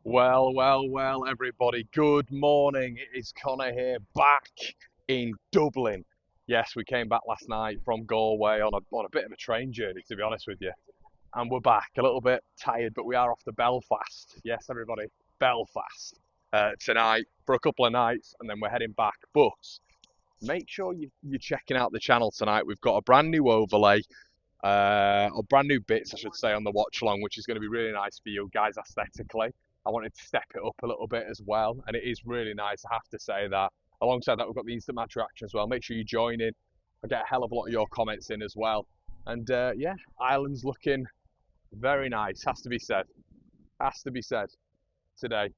Well, everybody. Good morning. It is Connor here, back in Dublin. Yes, we came back last night from Galway on a bit of a train journey, to be honest with you. And we're back, a little bit tired, but we are off to Belfast. Yes, everybody, Belfast tonight for a couple of nights, and then we're heading back. But make sure you're checking out the channel tonight. We've got a brand new overlay, or brand new bits, I should say, on the watch along, which is going to be really nice for you guys aesthetically. I wanted to step it up a little bit as well, and it is really nice. I have to say that. Alongside that, we've got the instant match reaction as well. Make sure you join in. I get a hell of a lot of your comments in as well. And yeah, Ireland's looking very nice. Has to be said. Has to be said today.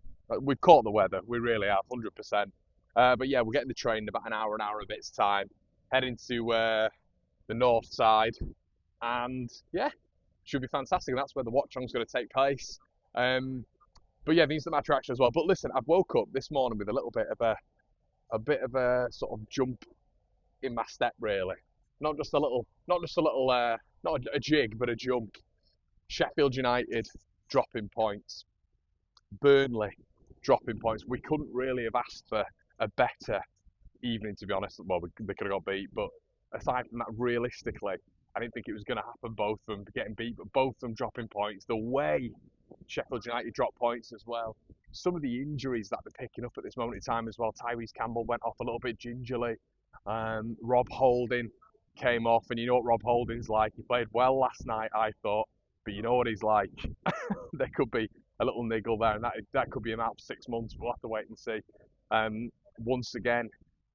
We've caught the weather. We really have, 100%. But yeah, we're getting the train in about an hour and a bit's time. Heading to the north side, and yeah, should be fantastic. And that's where the watch along's going to take place. But yeah, the instant match reaction as well. But listen, I've woke up this morning with a little bit of a sort of jump in my step, really. Not a jig, but a jump. Sheffield United dropping points, Burnley dropping points. We couldn't really have asked for a better evening, to be honest. Well, they could have got beat, but aside from that, realistically, I didn't think it was going to happen. Both of them getting beat, but both of them dropping points. The way Sheffield United dropped points as well. Some of the injuries that they're picking up at this moment in time as well. Tyrese Campbell went off a little bit gingerly. Rob Holding came off, and you know what Rob Holding's like. He played well last night, I thought, but you know what he's like. There could be a little niggle there, and that could be him out for 6 months. We'll have to wait and see. Once again,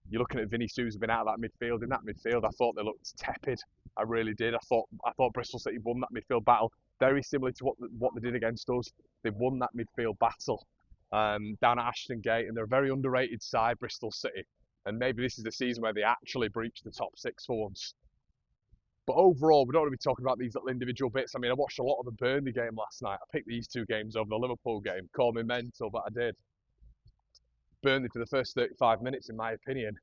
you're looking at Vinny Souza been out of that midfield. In that midfield, I thought they looked tepid. I really did. I thought Bristol City won that midfield battle, very similar to what they did against us. They won that midfield battle down at Ashton Gate, and they're a very underrated side, Bristol City. And maybe this is the season where they actually breach the top six for once. But overall, we don't want to be talking about these little individual bits. I mean, I watched a lot of the Burnley game last night. I picked these two games over the Liverpool game. Call me mental, but I did. Burnley for the first 35 minutes, in my opinion,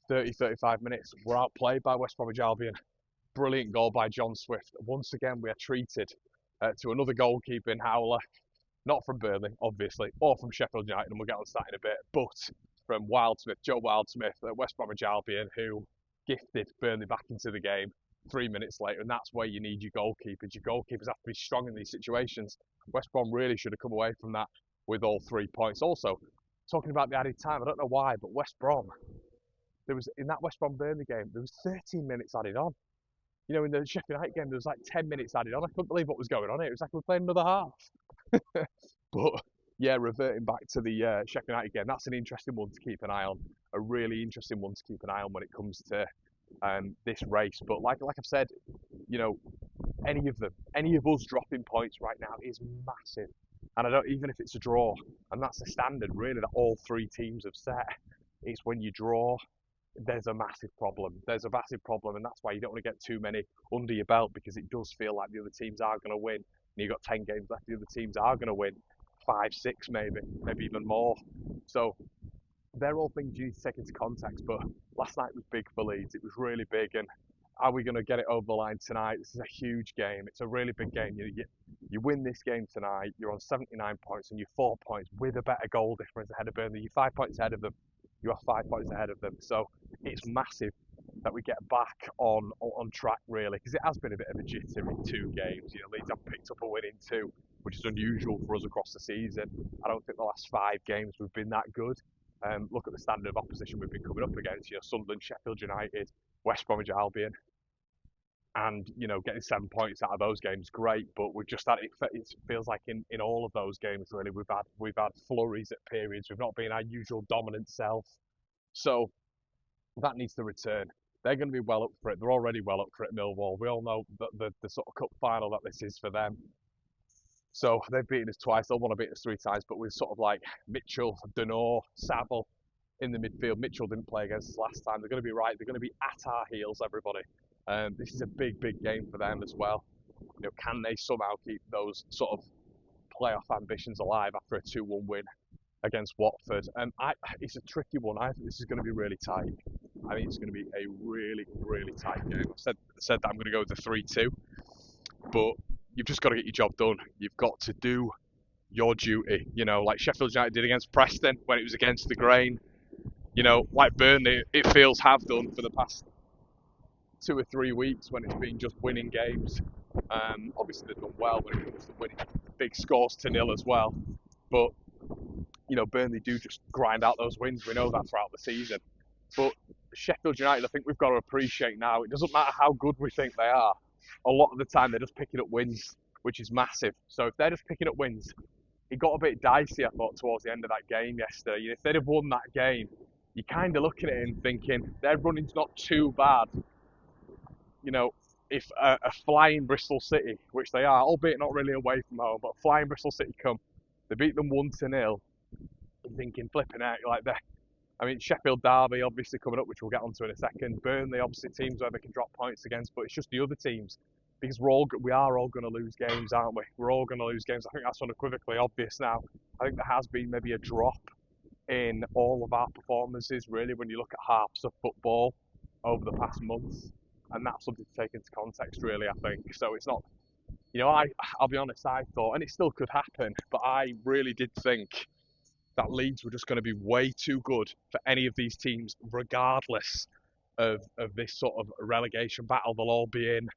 35 minutes, were outplayed by West Bromwich Albion. Brilliant goal by John Swift. Once again, we are treated to another goalkeeping howler, not from Burnley, obviously, or from Sheffield United, and we'll get on that in a bit, but from Wildsmith, Joe Wildsmith at West Bromwich Albion, who gifted Burnley back into the game 3 minutes later, and that's where you need your goalkeepers. Your goalkeepers have to be strong in these situations. West Brom really should have come away from that with all 3 points. Also, talking about the added time, I don't know why, but West Brom, there was in that West Brom Burnley game, there was 13 minutes added on. You know, in the Sheffield United game, there was like 10 minutes added on. I couldn't believe what was going on here. It was like we were playing another half. But yeah, reverting back to the Sheffield United game, that's an interesting one to keep an eye on. A really interesting one to keep an eye on when it comes to this race. But like I've said, you know, any of us dropping points right now is massive. And I don't, even if it's a draw, and that's the standard really that all three teams have set. It's when you draw, there's a massive problem. There's a massive problem, and that's why you don't want to get too many under your belt, because it does feel like the other teams are going to win. And you've got 10 games left, the other teams are going to win. 5, 6 maybe even more. So they're all things you need to take into context. But last night was big for Leeds. It was really big, and are we going to get it over the line tonight? This is a huge game. It's a really big game. You win this game tonight, you're on 79 points, and you're 4 points with a better goal difference ahead of Burnley. You're 5 points ahead of them. You are 5 points ahead of them. So it's massive that we get back on track, really, because it has been a bit of a jitter in 2 games. You know, Leeds have picked up a win in 2, which is unusual for us across the season. I don't think the last 5 games we've been that good. Look at the standard of opposition we've been coming up against. You know, Sunderland, Sheffield United, West Bromwich Albion, and you know, getting 7 points out of those games, great. But we've just had it feels like in all of those games, really, we've had flurries at periods. We've not been our usual dominant self. So that needs to return. They're going to be well up for it. They're already well up for it, Millwall. We all know that the sort of cup final that this is for them. So they've beaten us twice. They'll want to beat us 3 times, but with sort of like Mitchell, Denor, Saville in the midfield. Mitchell didn't play against us last time. They're going to be right. They're going to be at our heels, everybody. This is a big game for them as well. You know, can they somehow keep those sort of playoff ambitions alive after a 2-1 win against Watford? It's a tricky one. I think this is going to be really tight. I think it's going to be a really tight game. I said that I'm going to go with the 3-2, but you've just got to get your job done. You've got to do your duty. You know, like Sheffield United did against Preston when it was against the grain. You know, like Burnley, it feels have done for the past 2 or 3 weeks when it's been just winning games. Obviously they've done well when it comes to winning big scores to nil as well. But you know, Burnley do just grind out those wins. We know that throughout the season. But Sheffield United, I think we've got to appreciate now, it doesn't matter how good we think they are. A lot of the time they're just picking up wins, which is massive. So if they're just picking up wins, it got a bit dicey, I thought, towards the end of that game yesterday. If they'd have won that game, you're kind of looking at it and thinking, their running's not too bad. You know, if a flying Bristol City, which they are, albeit not really away from home, but flying Bristol City come, they beat them 1-0, you're thinking, flipping out, like that. I mean, Sheffield Derby obviously coming up, which we'll get onto in a second. Burnley, obviously, teams where they can drop points against, but it's just the other teams. Because we are all going to lose games, aren't we? We're all going to lose games. I think that's unequivocally obvious now. I think there has been maybe a drop in all of our performances, really, when you look at halves of football over the past months. And that's something to take into context, really, I think. So it's not, you know, I'll be honest, I thought, and it still could happen, but I really did think that Leeds were just going to be way too good for any of these teams, regardless of this sort of relegation battle they'll all be in,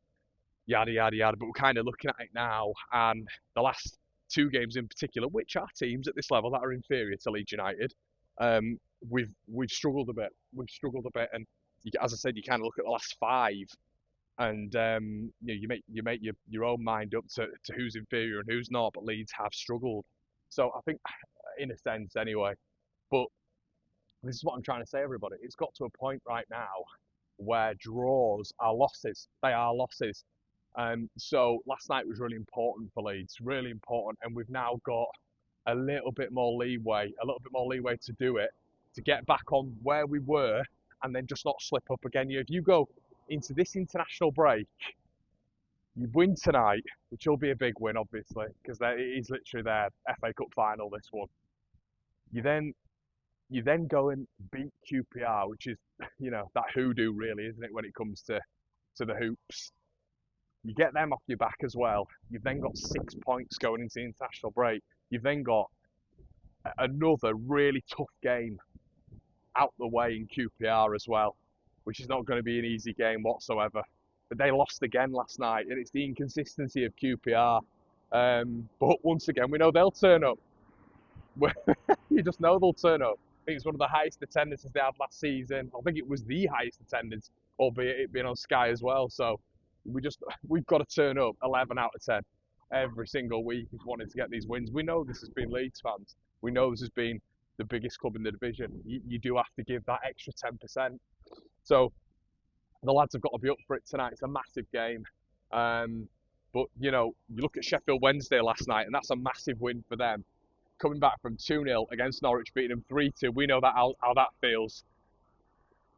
yada, yada, yada. But we're kind of looking at it now, and the last 2 games in particular, which are teams at this level that are inferior to Leeds United, we've struggled a bit. We've struggled a bit, and as I said, you kind of look at the last 5, and you make your own mind up to who's inferior and who's not. But Leeds have struggled, so I think, in a sense, anyway. But this is what I'm trying to say, everybody. It's got to a point right now where draws are losses. They are losses. So last night was really important for Leeds, really important, and we've now got a little bit more leeway to do it, to get back on where we were, and then just not slip up again. If you go into this international break, you win tonight, which will be a big win, obviously, because it is literally their FA Cup final, this one. You then go and beat QPR, which is, you know, that hoodoo, really, isn't it, when it comes to the hoops. You get them off your back as well. You've then got 6 points going into the international break. You've then got another really tough game out the way in QPR as well, which is not going to be an easy game whatsoever. But they lost again last night, and it's the inconsistency of QPR. But once again, we know they'll turn up. You just know they'll turn up. I think it's one of the highest attendances they had last season. I think it was the highest attendance, albeit it being on Sky as well. So we've got to turn up 11 out of 10 every single week if wanting to get these wins. We know this has been Leeds fans. We know this has been the biggest club in the division. You do have to give that extra 10%. So the lads have got to be up for it tonight. It's a massive game. But, you know, you look at Sheffield Wednesday last night, and that's a massive win for them. Coming back from 2-0 against Norwich, beating them 3-2. We know that how that feels.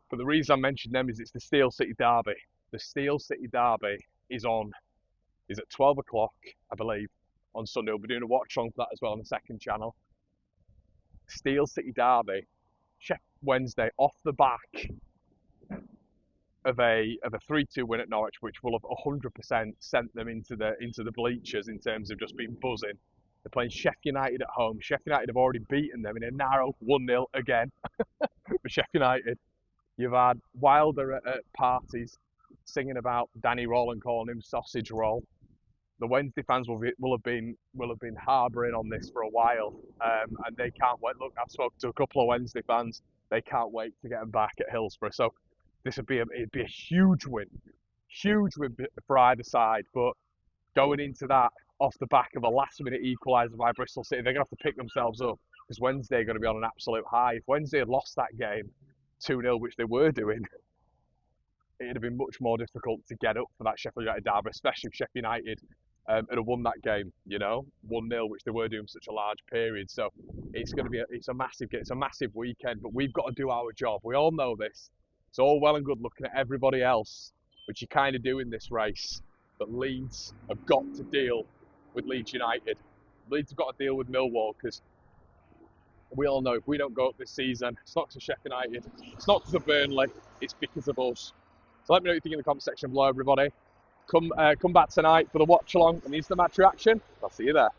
But the reason I mentioned them is it's the Steel City Derby. The Steel City Derby is at 12 o'clock, I believe, on Sunday. We'll be doing a watch on for that as well on the second channel. Steel City Derby, Sheffield Wednesday, off the back of a 3-2 win at Norwich, which will have 100% sent them into the bleachers in terms of just being buzzing. They're playing Sheffield United at home. Sheffield United have already beaten them in a narrow 1-0 again for Sheffield United. You've had Wilder at parties singing about Danny Roll and calling him Sausage Roll. The Wednesday fans will have been harbouring on this for a while, and they can't wait. Look, I've spoken to a couple of Wednesday fans. They can't wait to get them back at Hillsborough. So it'd be a huge win for either side. But going into that off the back of a last-minute equaliser by Bristol City, they're going to have to pick themselves up, because Wednesday are going to be on an absolute high. If Wednesday had lost that game 2-0, which they were doing, it'd have been much more difficult to get up for that Sheffield United derby, especially if Sheffield United had won that game, you know, 1-0, which they were doing for such a large period. So it's a massive weekend, but we've got to do our job. We all know this. It's all well and good looking at everybody else, which you kind of do in this race. But Leeds have got to deal with Leeds United. Leeds have got to deal with Millwall, because we all know if we don't go up this season, it's not because of Sheffield United, it's not because of Burnley, it's because of us. So let me know what you think in the comment section below, everybody. Come back tonight for the watch along and the instant match reaction. I'll see you there.